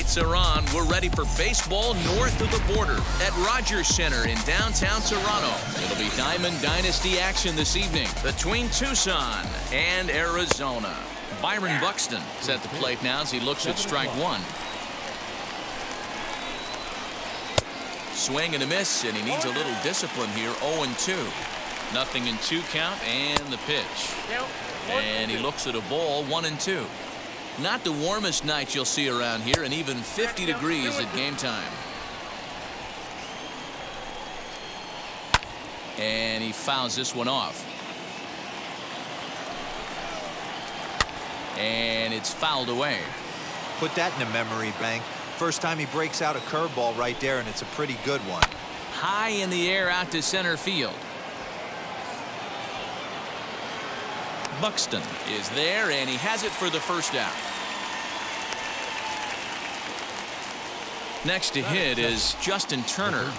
lights are on. We're ready for baseball north of the border at Rogers Center in downtown Toronto. It'll be Diamond Dynasty action this evening between Tucson and Arizona. Byron Buxton is at the plate now as he looks at strike one. Swing and a miss, and he needs a little discipline here. 0-2. Nothing in 2 count, and the pitch. And he looks at a ball. 1-2. Not the warmest night you'll see around here, and even 50 degrees at game time. And he fouls this one off. And it's fouled away. Put that in a memory bank. First time he breaks out a curveball right there, and it's a pretty good one. High in the air out to center field. Buxton is there, and he has it for the first out. Next to hit is Justin Turner.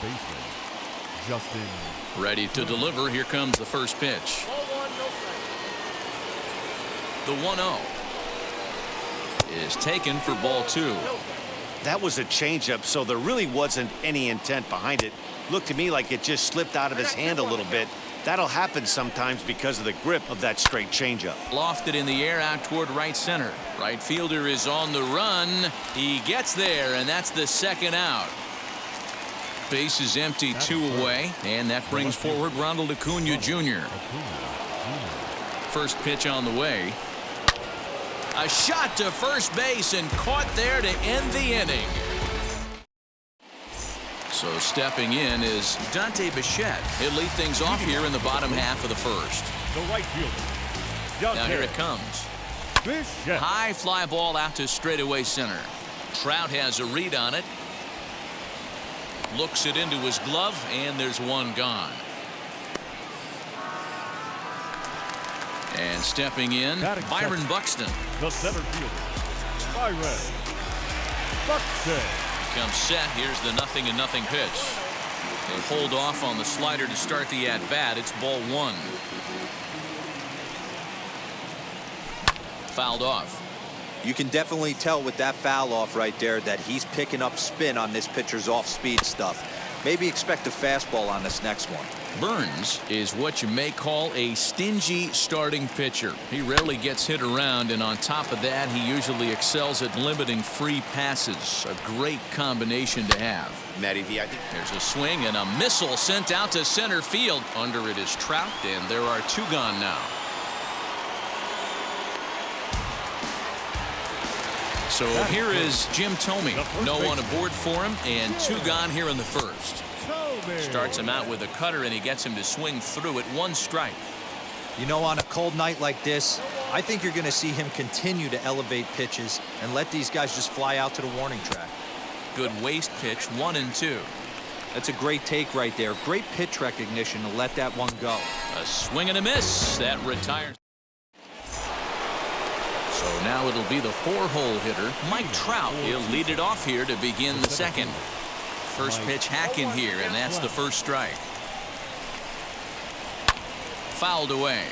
Ready to deliver. Here comes the first pitch. The 1-0 is taken for ball 2. That was a changeup, so there really wasn't any intent behind it. Looked to me like it just slipped out of his hand a little bit. That'll happen sometimes because of the grip of that straight changeup. Lofted in the air out toward right center. Right fielder is on the run. He gets there, and that's the second out. Base is empty, 2 away, and that brings forward Ronald Acuna Jr. First pitch on the way. A shot to first base and caught there to end the inning. So stepping in is Dante Bichette. He'll lead things off here in the bottom half of the first. The right fielder. Now here it comes. High fly ball out to straightaway center. Trout has a read on it. Looks it into his glove, and there's one gone. And stepping in, Byron Buxton. The center fielder, Byron Buxton. Comes set. Here's the 0-0 pitch. They hold off on the slider to start the at-bat. It's ball 1. Fouled off. You can definitely tell with that foul off right there that he's picking up spin on this pitcher's off-speed stuff. Maybe expect a fastball on this next one. Burns is what you may call a stingy starting pitcher. He rarely gets hit around, and on top of that, he usually excels at limiting free passes. A great combination to have. Matty V, I think there's a swing and a missile sent out to center field. Under it is Trout, and there are 2 gone now. So here is Jim Thome. No one aboard for him, and 2 gone here in the first. Starts him out with a cutter, and he gets him to swing through it. 1 strike. You know, on a cold night like this, I think you're going to see him continue to elevate pitches and let these guys just fly out to the warning track. Good waist pitch. 1-2. That's a great take right there. Great pitch recognition to let that one go. A swing and a miss. That retires. So now it'll be the 4-hole hitter, Mike Trout. He'll lead it off here to begin the second. First pitch hack in here, and that's the first strike. Fouled away.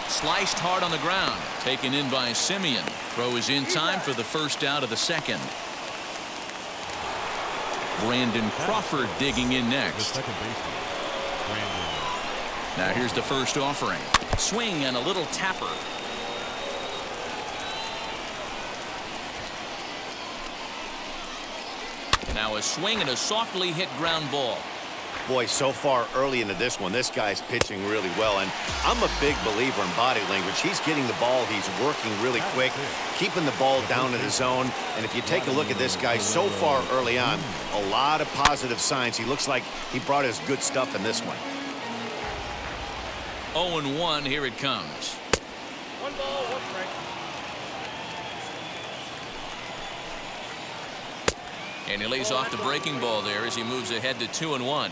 Sliced hard on the ground. Taken in by Simeon. Throw is in time for the first out of the second. Brandon Crawford digging in next. Now here's the first offering. Swing and a little tapper. Now a swing and a softly hit ground ball. Boy, so far early into this one, this guy's pitching really well, and I'm a big believer in body language. He's getting the ball, he's working really quick, keeping the ball down in the zone, and if you take a look at this guy so far early on, a lot of positive signs. He looks like he brought his good stuff in this one. 0-1, here it comes. 1 ball, 1 strike. And he lays off the breaking ball there as he moves ahead to 2-1.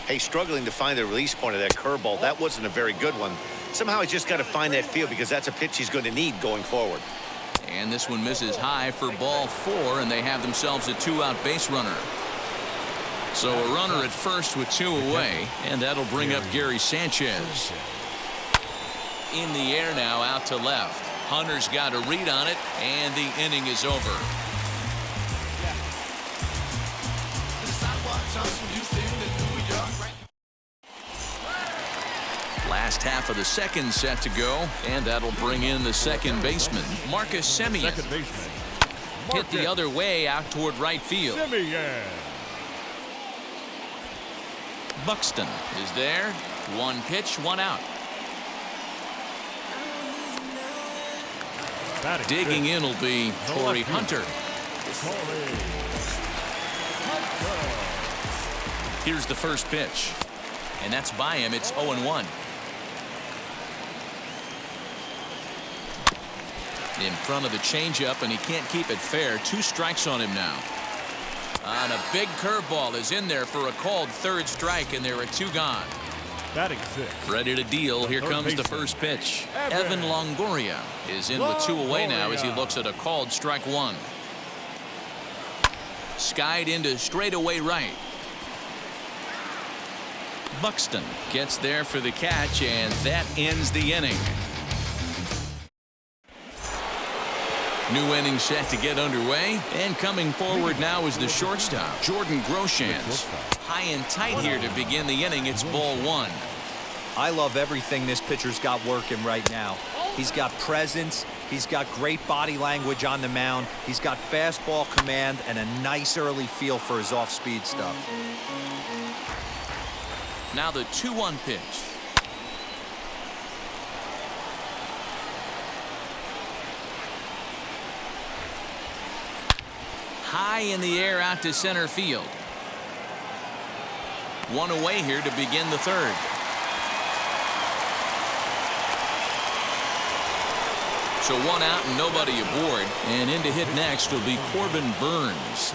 Hey, struggling to find the release point of that curveball. That wasn't a very good one. Somehow he's just got to find that feel because that's a pitch he's going to need going forward. And this one misses high for ball 4, and they have themselves a 2-out base runner. So a runner at first with 2 away, and that'll bring up Gary Sanchez. In the air now, out to left. Hunter's got a read on it, and the inning is over. Last half of the second set to go, and that'll bring in the second baseman, Marcus Semien. Second baseman. Hit the other way out toward right field. Semien. Buxton is there. One pitch, one out. Batting Digging fifth. in will be Corey Hunter. Corey Hunter. Here's the first pitch, and that's by him. It's 0-1. In front of the changeup, and he can't keep it fair. 2 strikes on him now. And a big curveball is in there for a called third strike, and there are 2 gone. Batting sixth. Ready to deal. Here Third comes the baseman. first pitch. Evan. Evan Longoria is in with 2 away now as he looks at a called strike 1. Skied into straightaway right. Buxton gets there for the catch, and that ends the inning. New inning set to get underway, and coming forward now is the shortstop, Jordan Groshans. High and tight here to begin the inning. It's ball 1. I love everything this pitcher's got working right now. He's got presence. He's got great body language on the mound. He's got fastball command and a nice early feel for his off-speed stuff. Now the 2-1 pitch. High in the air out to center field. 1 away here to begin the third. So 1 out and nobody aboard. And in to hit next will be Corbin Burns.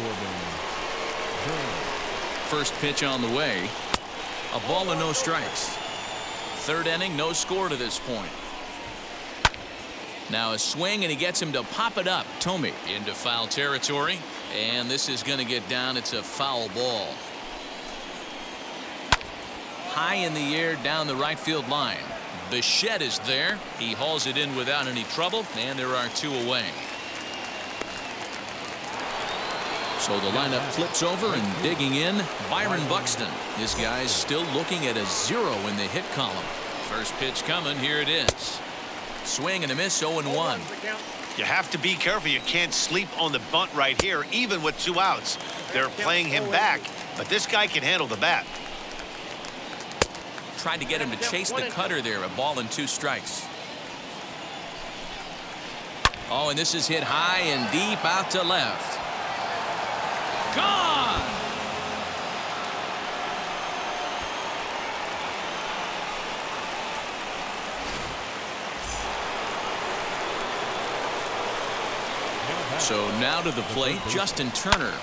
First pitch on the way. A ball and no strikes. Third inning, no score to this point. Now a swing, and he gets him to pop it up. Tomey into foul territory, and this is going to get down. It's a foul ball. High in the air down the right field line. Bichette is there. He hauls it in without any trouble, and there are 2 away. So the lineup flips over, and digging in, Byron Buxton. This guy's still looking at a 0 in the hit column. First pitch coming. Here it is. Swing and a miss. 0-1. You have to be careful. You can't sleep on the bunt right here, even with 2 outs. They're playing him back, but this guy can handle the bat. Tried to get him to chase the cutter there. A ball and 2 strikes. Oh, and this is hit high and deep out to left. Gone! So now to the plate, Justin Turner.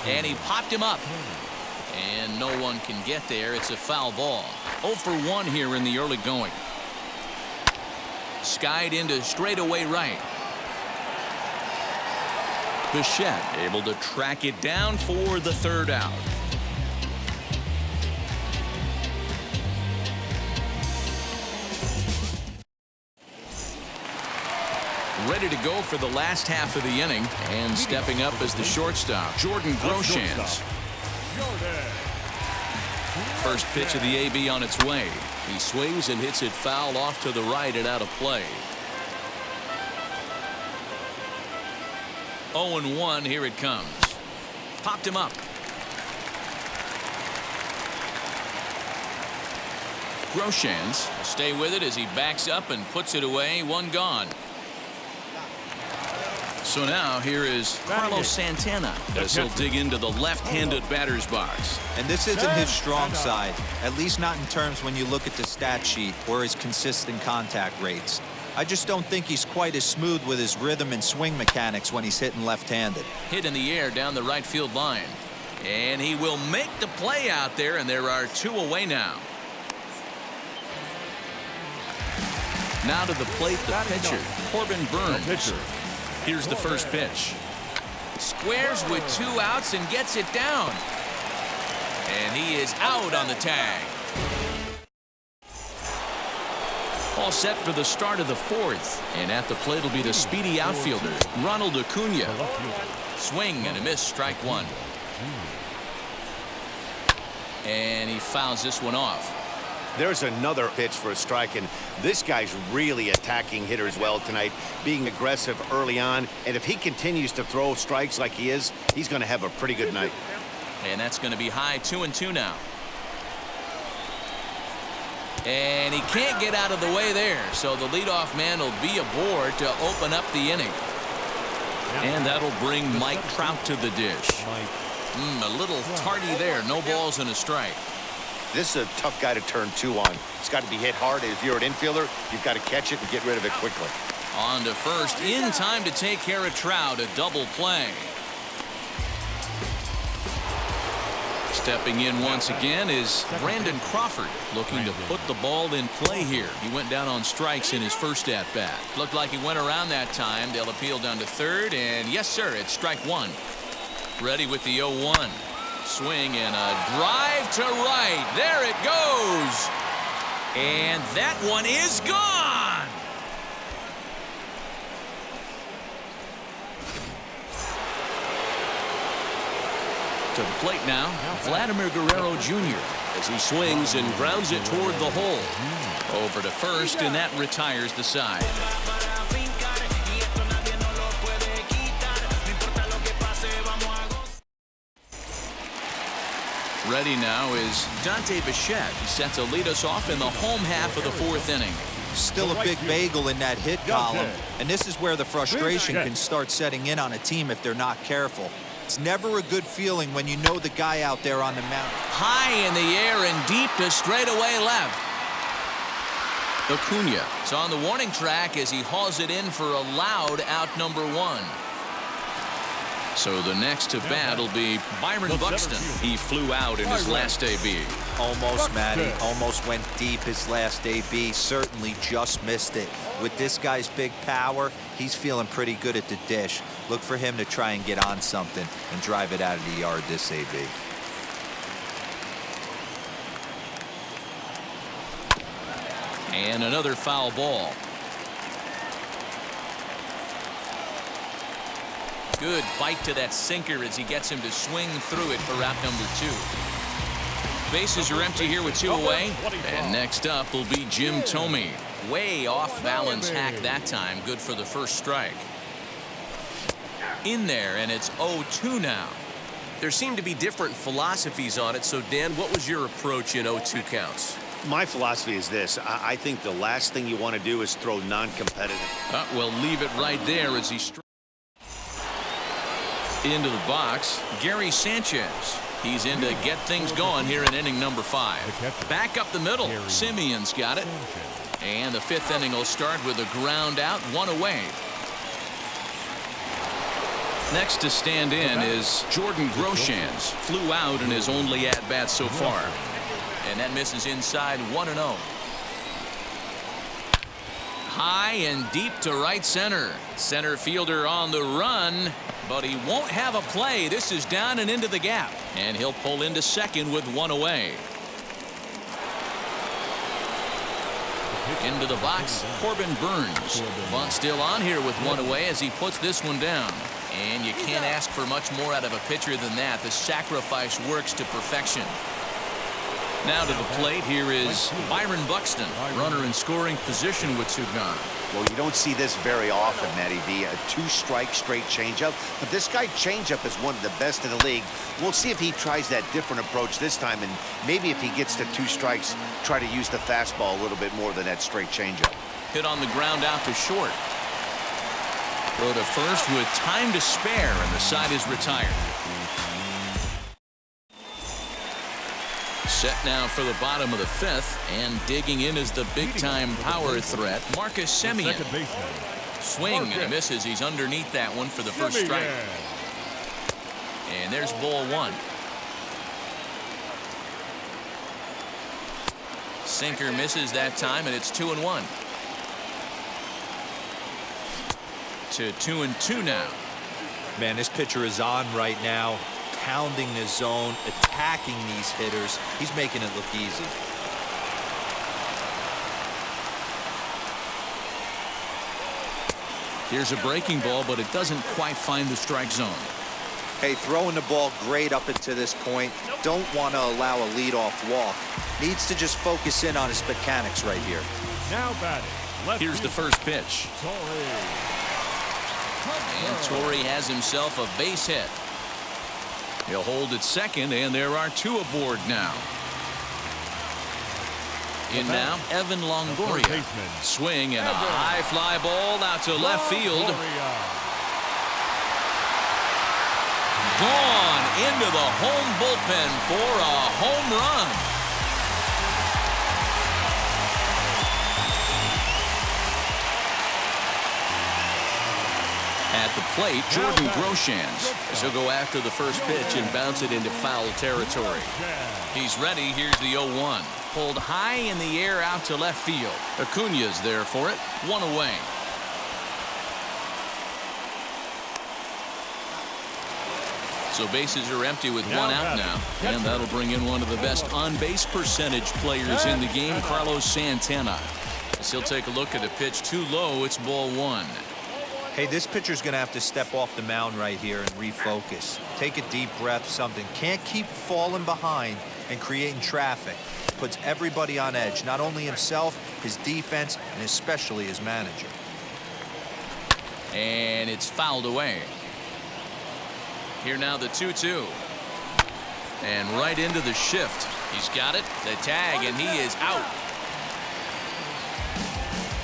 And he popped him up. And no one can get there. It's a foul ball. 0 for 1 here in the early going. Skied into straightaway right. Bichette able to track it down for the third out. Ready to go for the last half of the inning, and stepping up as the shortstop, Jordan Groshans. First pitch of the AB on its way. He swings and hits it foul off to the right and out of play. 0-1, here it comes. Popped him up. Groshans will stay with it as he backs up and puts it away. 1 gone. So now here is Carlos Santana as he'll dig into the left-handed batter's box. And this isn't his strong side, at least not in terms when you look at the stat sheet or his consistent contact rates. I just don't think he's quite as smooth with his rhythm and swing mechanics when he's hitting left-handed. Hit in the air down the right field line. And he will make the play out there, and there are 2 away now. Now to the plate, the pitcher, Corbin Burns. Here's the first pitch. Squares with 2 outs and gets it down. And he is out on the tag. All set for the start of the fourth. And at the plate will be the speedy outfielder, Ronald Acuna. Swing and a miss, strike one. And he fouls this one off. There's another pitch for a strike, and this guy's really attacking hitters well tonight, being aggressive early on. And if he continues to throw strikes like he is, he's going to have a pretty good night. And that's going to be high, 2-2 now. And he can't get out of the way there, so the leadoff man will be aboard to open up the inning. And that'll bring Mike Trout to the dish. A little tardy there. No balls and a strike. This is a tough guy to turn two on. It's got to be hit hard. If you're an infielder, you've got to catch it and get rid of it quickly. On to first, in time to take care of Trout, a double play. Stepping in once again is Brandon Crawford, looking to put the ball in play here. He went down on strikes in his first at-bat. Looked like he went around that time. They'll appeal down to third, and yes, sir, it's strike one. Ready with the 0-1. Swing and a drive to right. There it goes. And that one is gone. To the plate now, Vladimir Guerrero Jr. as he swings and grounds it toward the hole. Over to first, and that retires the side. Ready now is Dante Bichette. He set to lead us off in the home half of the fourth inning. Still a big bagel in that hit column, and this is where the frustration can start setting in on a team if they're not careful. It's never a good feeling when you know the guy out there on the mound. High in the air and deep to straightaway left. Acuna is on the warning track as he hauls it in for a loud out number one. So the next to bat will be Byron Buxton. He flew out in his last AB. Almost, Matty. Almost went deep his last AB. Certainly just missed it. With this guy's big power, he's feeling pretty good at the dish. Look for him to try and get on something and drive it out of the yard this AB. And another foul ball. Good bite to that sinker as he gets him to swing through it for out number two. Bases are empty here with two away. And next up will be Jim Thome. Way off balance hack that time. Good for the first strike. In there, and it's 0-2 now. There seem to be different philosophies on it. So, Dan, what was your approach in 0-2 counts? My philosophy is this. I think the last thing you want to do is throw non-competitive. We'll leave it right there as he into the box. Gary Sanchez. He's in to get things going here in inning number 5. Back up the middle. Simeon's got it. And the fifth inning will start with a ground out, one away. Next to stand in is Jordan Groshans. Flew out in his only at-bat so far. And that misses inside 1-0. High and deep to right center. Center fielder on the run, but he won't have a play. This is down and into the gap. And he'll pull into second with one away. Into the box, Corbin Burns. Bunt still on here with one away as he puts this one down. And you can't ask for much more out of a pitcher than that. The sacrifice works to perfection. Now to the plate, here is Byron Buxton, runner in scoring position with two gone. Well, you don't see this very often, Matty V. A two-strike straight changeup. But this guy changeup is one of the best in the league. We'll see if he tries that different approach this time. And maybe if he gets to 2 strikes, try to use the fastball a little bit more than that straight changeup. Hit on the ground out to short. Throw to first with time to spare, and the side is retired. Set now for the bottom of the 5th, and digging in is the big-time power threat, Marcus Semien. Swing and misses. He's underneath that one for the first strike. And there's ball 1. Sinker misses that time, and it's 2-1. To 2-2 now. Man, this pitcher is on right now, pounding the zone, attacking these hitters. He's making it look easy. Here's a breaking ball, but it doesn't quite find the strike zone. Hey, throwing the ball great up until this point. Don't want to allow a leadoff walk. Needs to just focus in on his mechanics right here. Now batting. Here's the first pitch. And Torrey has himself a base hit. He'll hold at second, and there are two aboard now. In now, Evan Longoria. Swing and a high fly ball out to left field. Gone into the home bullpen for a home run. At the plate, Jordan Groshans. He'll go after the first pitch and bounce it into foul territory. He's ready. Here's the 0-1. Pulled high in the air out to left field. Acuña's there for it. One away. So bases are empty with one out now. And that'll bring in one of the best on-base percentage players in the game, Carlos Santana. As he'll take a look at a pitch too low, it's ball one. Hey, this pitcher's going to have to step off the mound right here and refocus. Take a deep breath, something. Can't keep falling behind and creating traffic. Puts everybody on edge, not only himself, his defense, and especially his manager. And it's fouled away. Here now the 2-2. And right into the shift. He's got it, the tag, and he is out.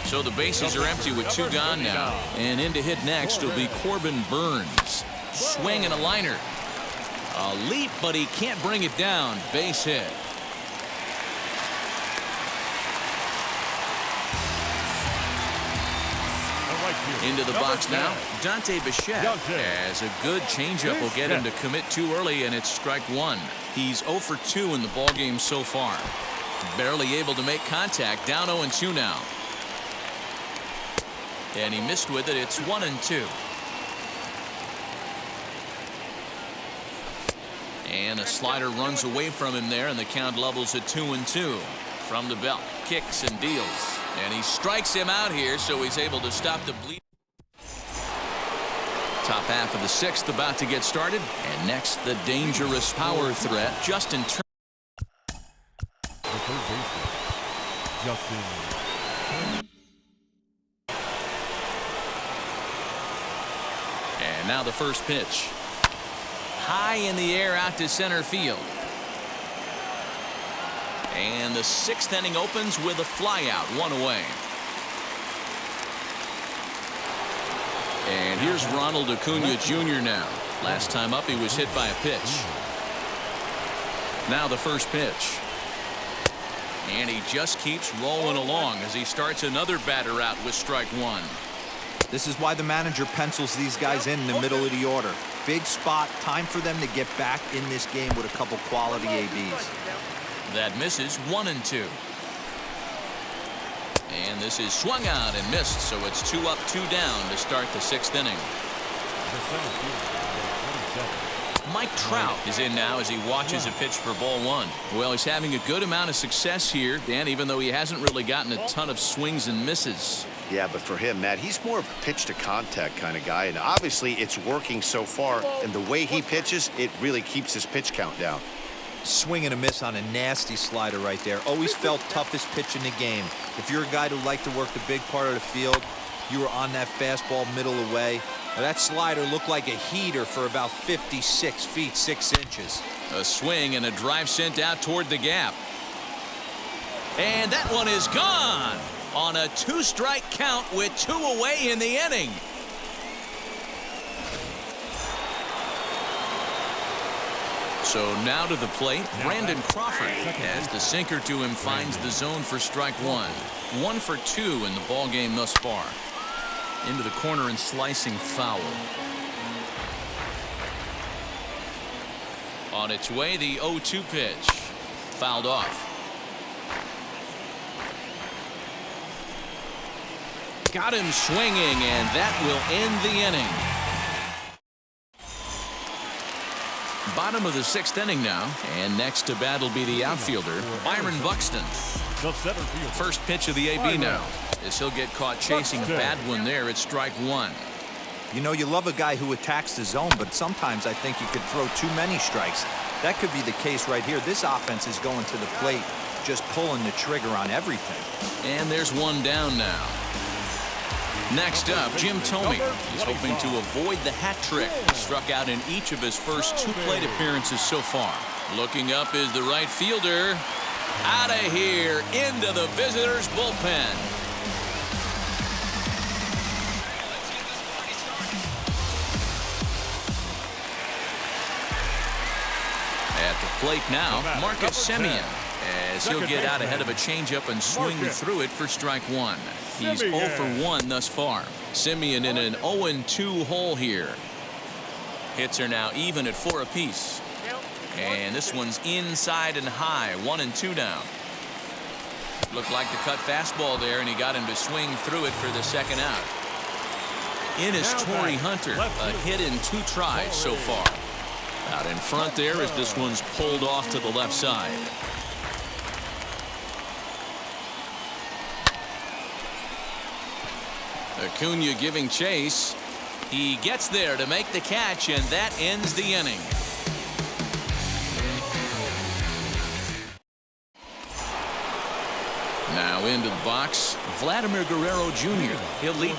So the bases are empty with two gone now. And in to hit next will be Corbin Burns. Swing and a liner. A leap, but he can't bring it down. Base hit. Into the box now, Dante Bichette. As a good changeup will get him to commit too early, and it's strike one. He's 0 for 2 in the ballgame so far. Barely able to make contact. Down 0-2 now. And he missed with it. It's 1-2. And a slider runs away from him there, and the count levels at 2-2. From the belt, kicks and deals. And he strikes him out here, so he's able to stop the bleed. Top half of the sixth about to get started. And next, the dangerous power threat, Justin Turner. And now the first pitch. High in the air out to center field. And the sixth inning opens with a flyout, one away. And here's Ronald Acuña Jr. now. Last time up, he was hit by a pitch. Now the first pitch. And he just keeps rolling along as he starts another batter out with strike one. This is why the manager pencils these guys in the middle of the order. Big spot, time for them to get back in this game with a couple quality ABs. That misses, 1-2. And this is swung out and missed, so it's 2 up, 2 down to start the sixth inning. Mike Trout is in now as he watches a pitch for ball one. Well, he's having a good amount of success here, Dan, even though he hasn't really gotten a ton of swings and misses. Yeah, but for him, Matt, he's more of a pitch to contact kind of guy, and obviously it's working so far, and the way he pitches, it really keeps his pitch count down. Swing and a miss on a nasty slider right there. Always felt toughest pitch in the game. If you're a guy who liked to work the big part of the field, you were on that fastball middle away. Now, that slider looked like a heater for about 56 feet 6 inches. A swing and a drive sent out toward the gap. And that one is gone on a 2-strike count with 2 away in the inning. So now to the plate, Brandon Crawford, as the sinker to him finds the zone for strike one. 1 for 2 in the ball game thus far. Into the corner and slicing foul. On its way, the 0-2 pitch. Fouled off. Got him swinging, and that will end the inning. Bottom of the sixth inning now, and next to bat will be the outfielder, Byron Buxton. First pitch of the AB now. as he'll get caught chasing a bad one there at strike one. You know, you love a guy who attacks the zone, but sometimes I think you could throw too many strikes. That could be the case right here. This offense is going to the plate, just pulling the trigger on everything. And there's one down now. Next up, Jim Thome. He's hoping to avoid the hat trick. He struck out in each of his first 2 plate appearances so far. Looking up is the right fielder. Out of here, into the visitors' bullpen. At the plate now, Marcus Semien, as he'll get out ahead of a changeup and swing through it for strike one. He's 0 for 1 thus far. Semien in an 0-2 hole here. Hits are now even at 4 apiece. And this one's inside and high, 1 and 2 down. Looked like the cut fastball there, and he got him to swing through it for the second out. In is Torrey Hunter, a hit in 2 tries so far. Out in front there as this one's pulled off to the left side. Acuna giving chase. He gets there to make the catch, and that ends the inning. Now into the box, Vladimir Guerrero Jr. He'll lead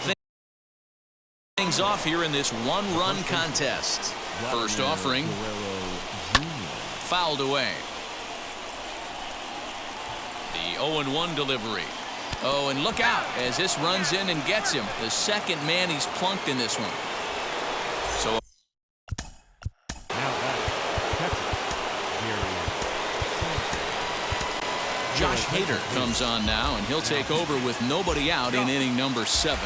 things off here in this 1-run contest. First offering, fouled away. The 0-1 delivery. Oh, and look out as this runs in and gets him. The second man he's plunked in this one. So Josh Hader comes on now, and he'll take over with nobody out in inning number 7.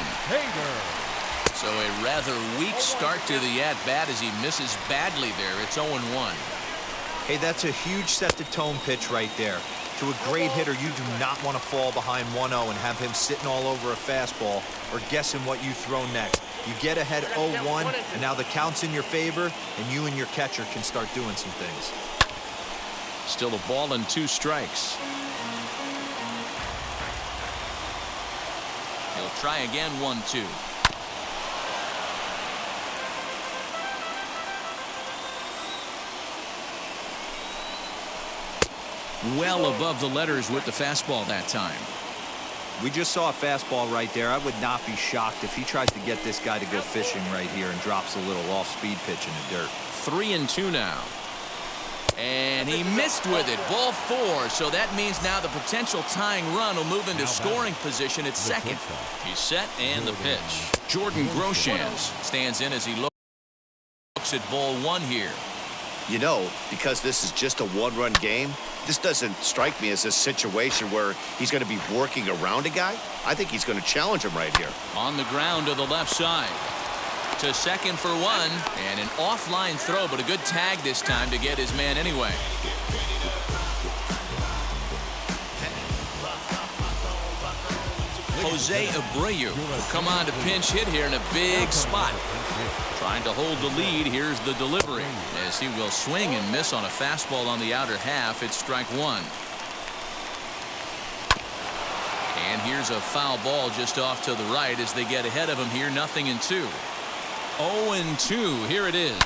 So a rather weak start to the at-bat as he misses badly there. It's 0-1. Hey, that's a huge set-to-tone pitch right there. To a great hitter, you do not want to fall behind 1-0 and have him sitting all over a fastball or guessing what you throw next. You get ahead 0-1, and now the count's in your favor, and you and your catcher can start doing some things. Still a ball and 2 strikes. He'll try again, 1-2. Well above the letters with the fastball that time. We just saw a fastball right there. I would not be shocked if he tries to get this guy to go fishing right here and drops a little off-speed pitch in the dirt. 3-2 now. And he missed with it. Ball 4. So that means now the potential tying run will move into scoring position at second. He's set and the pitch. Jordan Groshans stands in as he looks at ball 1 here. You know, because this is just a 1-run game, this doesn't strike me as a situation where he's going to be working around a guy. I think he's going to challenge him right here. On the ground to the left side. To second for 1, and an offline throw, but a good tag this time to get his man anyway. Jose Abreu will come on to pinch hit here in a big spot. Trying to hold the lead. Here's the delivery as he will swing and miss on a fastball on the outer half. It's strike 1. And here's a foul ball just off to the right as they get ahead of him here. 0-2. 0-2. Here it is.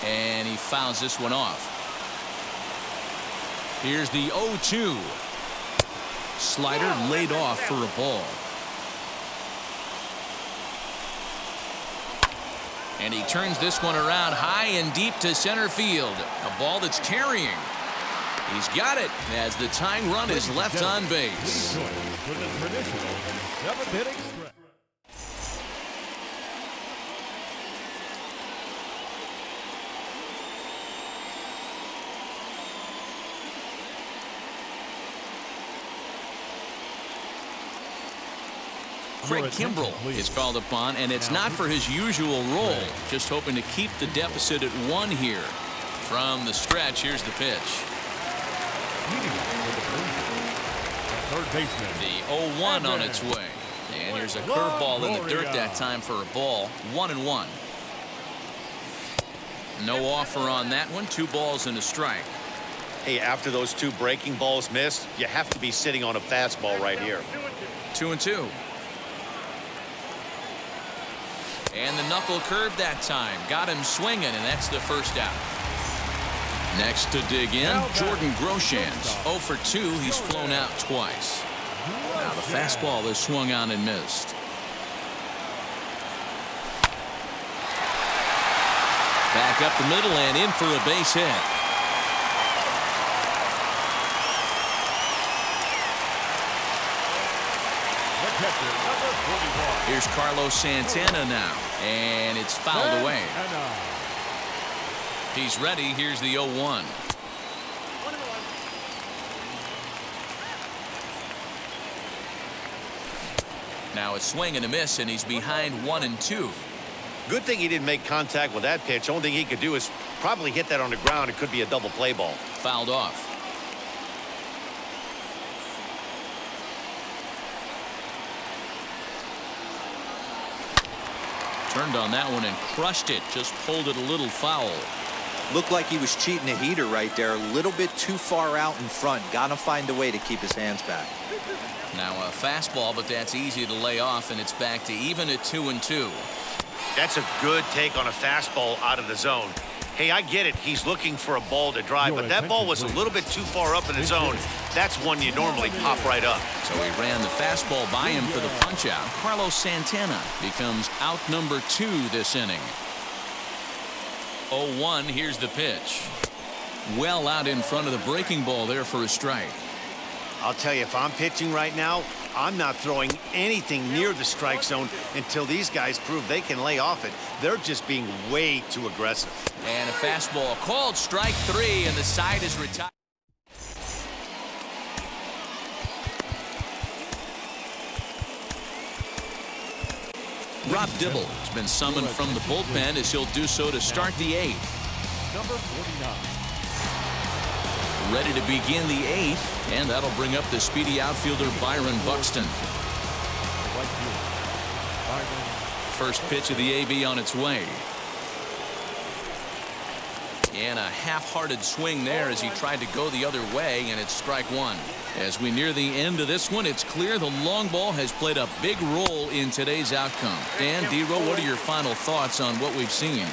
And he fouls this one off. Here's the 0-2. Slider laid off for a ball. And he turns this one around high and deep to center field. A ball that's carrying. He's got it as the tying run is left on base. Craig Kimbrell is called upon, and it's not for his usual role. Just hoping to keep the deficit at 1 here. From the stretch, here's the pitch. The 0-1 on its way. And here's a curveball in the dirt that time for a ball. 1-1. No offer on that one. 2 balls and a strike. Hey, after those 2 breaking balls missed, you have to be sitting on a fastball right here. 2-2. And the knuckle curve that time. Got him swinging, and that's the first out. Next to dig in, Jordan Groshans. 0 for 2. He's flown out twice. Now the fastball is swung on and missed. Back up the middle and in for a base hit. Here's Carlos Santana now, and it's fouled away. He's ready. Here's the 0-1. Now a swing and a miss, and he's behind 1-2. Good thing he didn't make contact with that pitch. Only thing he could do is probably hit that on the ground. It could be a double play ball. Fouled off. Turned on that one and crushed it. Just pulled it a little foul. Looked like he was cheating a heater right there. A little bit too far out in front. Gotta find a way to keep his hands back. Now a fastball, but that's easy to lay off, and it's back to even at 2-2. That's a good take on a fastball out of the zone. Hey, I get it. He's looking for a ball to drive, but that ball was a little bit too far up in the zone. That's one you normally pop right up. So he ran the fastball by him for the punch-out. Carlos Santana becomes out number 2 this inning. 0-1, here's the pitch. Well out in front of the breaking ball there for a strike. I'll tell you, if I'm pitching right now, I'm not throwing anything near the strike zone until these guys prove they can lay off it. They're just being way too aggressive. And a fastball called strike 3, and the side is retired. Rob Dibble has been summoned from the bullpen as he'll do so to start the 8th. Number 49. Ready to begin the 8th, and that'll bring up the speedy outfielder Byron Buxton. First pitch of the AB on its way. And a half-hearted swing there as he tried to go the other way, and it's strike 1. As we near the end of this one, it's clear the long ball has played a big role in today's outcome. Dan, D-Row, what are your final thoughts on what we've seen?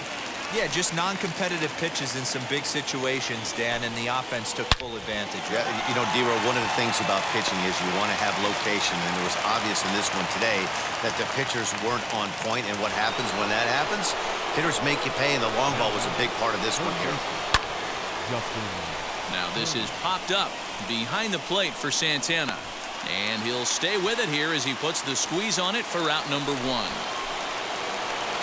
Yeah, just non-competitive pitches in some big situations, Dan, and the offense took full advantage. Yeah, you know, D-Row, one of the things about pitching is you want to have location, and it was obvious in this one today that the pitchers weren't on point, and what happens when that happens? Hitters make you pay, and the long ball was a big part of this one here. Now this is popped up behind the plate for Santana, and he'll stay with it here as he puts the squeeze on it for out number 1.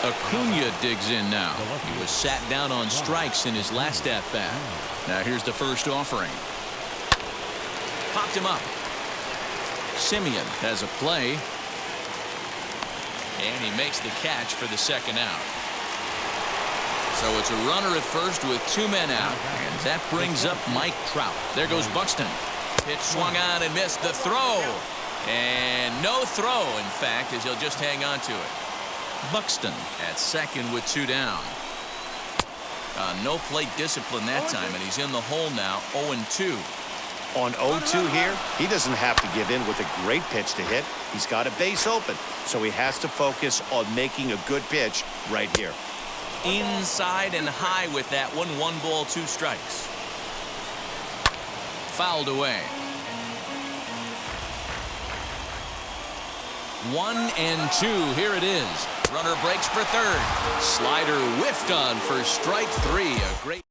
Acuna digs in now. He was sat down on strikes in his last at-bat. Now here's the first offering. Popped him up. Simeon has a play. And he makes the catch for the second out. So it's a runner at first with 2 men out. And that brings up Mike Trout. There goes Buxton. Pitch swung on and missed the throw. And no throw, in fact, as he'll just hang on to it. Buxton at second with 2 down. No plate discipline that time, and he's in the hole now, 0-2. On 0-2 here, he doesn't have to give in with a great pitch to hit. He's got a base open, so he has to focus on making a good pitch right here. Inside and high with that one. 1 ball, 2 strikes. Fouled away. 1-2. Here it is. Runner breaks for third. Slider whiffed on for strike 3. A great.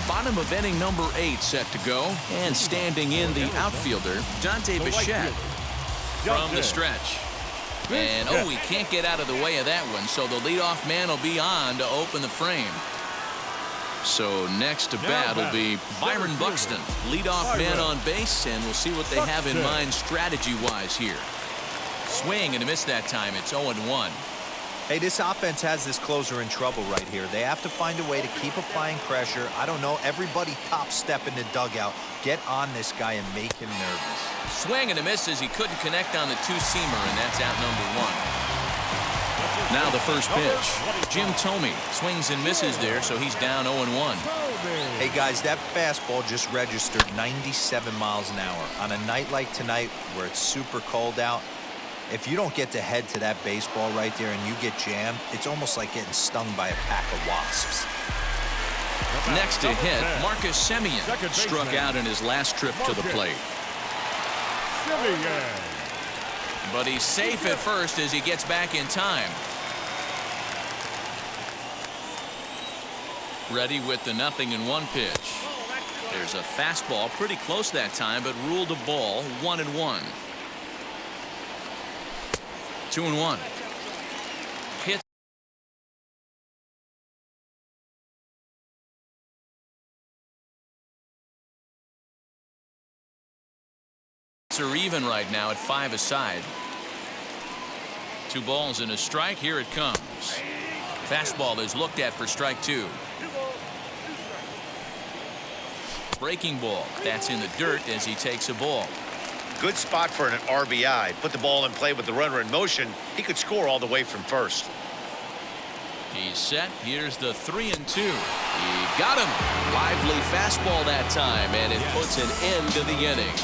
Bottom of inning number 8 set to go. And standing in the outfielder, Dante Bichette from the stretch. And, he can't get out of the way of that one. So the leadoff man will be on to open the frame. So next to bat will be Byron Buxton, leadoff man on base, and we'll see what they have in mind strategy-wise here. Swing and a miss that time. It's 0-1. Hey, this offense has this closer in trouble right here. They have to find a way to keep applying pressure. I don't know, everybody top step in the dugout. Get on this guy and make him nervous. Swing and a miss as he couldn't connect on the 2-seamer, and that's out number 1. Now the first pitch. Jim Thome swings and misses there, so he's down 0-1. Hey, guys, that fastball just registered 97 miles an hour. On a night like tonight where it's super cold out, If you don't get to head to that baseball right there and you get jammed, it's almost like getting stung by a pack of wasps. Next to hit, Marcus Semien struck out in his last trip to the plate. But he's safe at first as he gets back in time. Ready with the 0-1 pitch. There's a fastball pretty close that time, but ruled a ball. 1-1. 2-1. Hit. Are even right now at 5 aside. 2 balls and a strike. Here it comes. Fastball is looked at for strike 2. Breaking ball. That's in the dirt as he takes a ball. Good spot for an RBI. Put the ball in play with the runner in motion. He could score all the way from first. He's set. Here's the 3-2. He got him. Lively fastball that time, and it puts an end to the inning.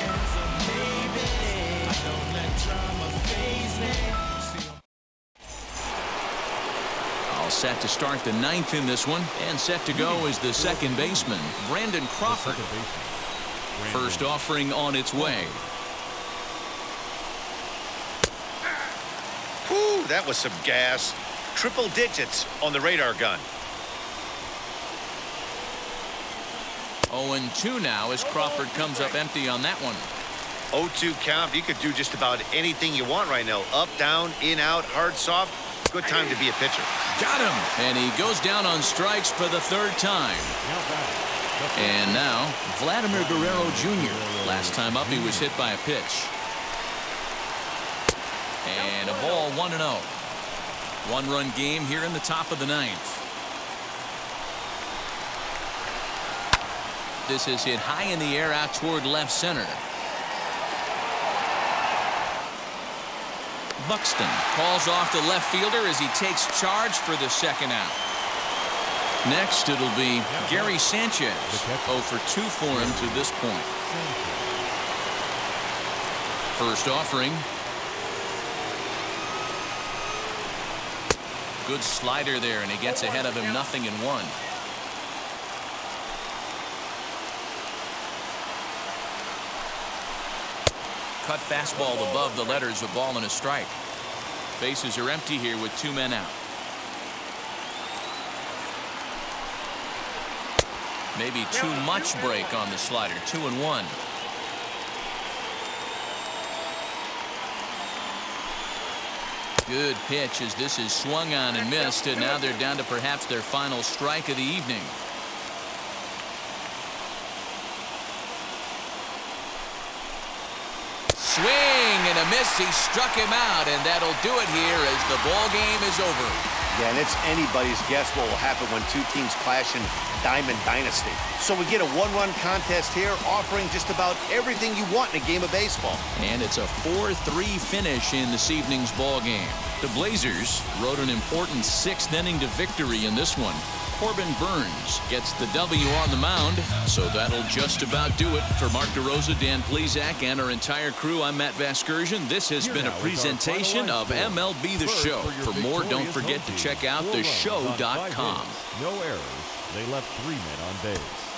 All set to start the 9th in this one, and set to go is the second baseman, Brandon Crawford. First offering on its way. Whew, that was some gas. Triple digits on the radar gun. 0-2 now as Crawford comes up empty on that one. 0-2 count. You could do just about anything you want right now. Up, down, in, out, hard, soft. Good time to be a pitcher. Got him. And he goes down on strikes for the 3rd time. And now Vladimir Guerrero Jr. Last time up he was hit by a pitch. And a ball. 1-0. 1-run game here in the top of the 9th. This is hit high in the air out toward left center. Buxton calls off the left fielder as he takes charge for the 2nd out. Next it'll be Gary Sanchez. 0 for 2 for him to this point. First offering. Good slider there, and he gets ahead of him. 0-1. Cut fastball above the letters, a ball and a strike. Bases are empty here with 2 men out. Maybe too much break on the slider. 2-1. Good pitch as this is swung on and missed, and now they're down to perhaps their final strike of the evening. Swing and a miss. He struck him out, and that'll do it here as the ball game is over. Yeah, and it's anybody's guess what will happen when 2 teams clash in Diamond Dynasty. So we get a 1-run contest here, offering just about everything you want in a game of baseball. And it's a 4-3 finish in this evening's ball game. The Blazers rode an important 6th inning to victory in this one. Corbin Burns gets the W on the mound, so that'll just about do it. For Mark DeRosa, Dan Plesac, and our entire crew, I'm Matt Vasgersian. This has been a presentation of MLB The Show. For more, don't forget to check out theshow.com. No errors. They left 3 men on base.